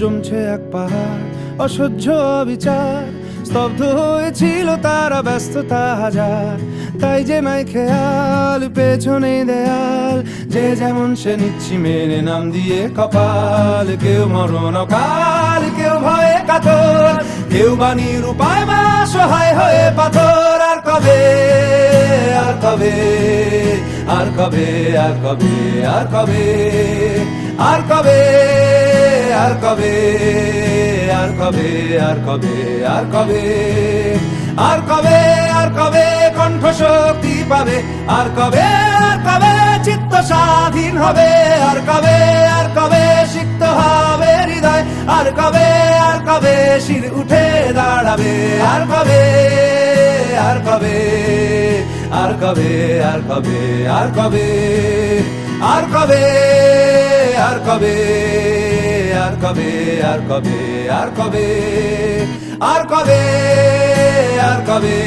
জমছে এক পাহাড়, অসহ্য বিচার, স্তব্ধ হয়েছিল তারা, ব্যস্ততা হাজার। তাই যে নাই খেয়াল, পেছনে দেয়াল, যে যেমন সে নিচ্ছি মেনে নাম দিয়ে কপাল। কেউ মরণ কাল, কেউ ভয়ে কাতর, কেউ বাণীর উপায় বা সহায় হয়ে পাথর। আর কবে, আর কবে, আর কবে, আর কবে, আর কবে, আর কবে, আর কবে, আর কবে, আর কবে, আর কবে, আর কবে, আর কবে কণ্ঠ শক্তি পাবে, আর কবে, আর কবে চিত্ত স্বাধীন হবে, আর কবে, আর কবে সিক্ত হবে হৃদয়, আর কবে, আর কবে শির উঠে দাঁড়াবে, আর কবে, আর কবে, আর কবে, আর কবে, আর কবে, আর কবে, আর কবে, আর কবে, আর কবে, আর কবে, আর কবে, আর কবে,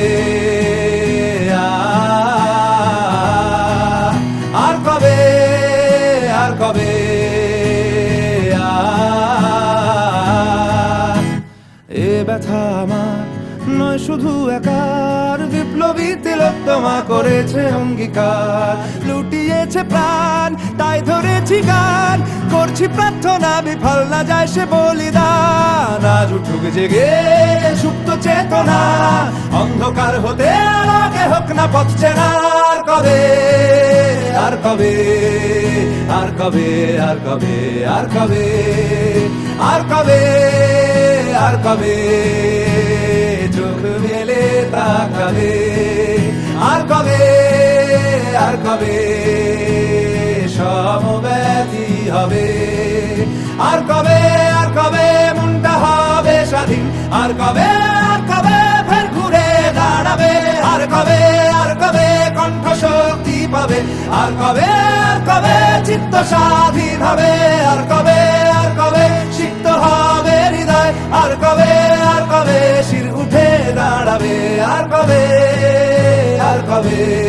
আর কবে, আর কবে, এ ব্যথা আমার নয় শুধু একার, বিপ্লবী তিলোত্তমা করেছে অঙ্গীকার, লুটিয়েছে প্রাণ তাই ধরেছি গান, করছি প্রার্থনা বিফল না যায় সে বলিদান। আজ উঠুক জেগে সুপ্ত চেতনা, অন্ধকার হতে আলোকে হোক না পথ চেনা। আর কবে, আর কবে, আর কবে, আর কবে, আর কবে, আর কবে, আর কবে চোখ মেলে তাকাবে, আর কবে, আর কবে সমব্যথী হবে, আর কবে, আর কবে মনটা হবে স্বাধীন, আর কবে, আর কবে ফের ঘুরে দাঁড়াবে, আর কবে, আর কবে কণ্ঠ শক্তি পাবে, আর কবে, আর কবে চিত্ত স্বাধীন হবে, আর কবে, আর কবে সিক্ত হবে হৃদয়, আর কবে, আর কবে শির উঠে দাঁড়াবে, আর কবে, আর কবে।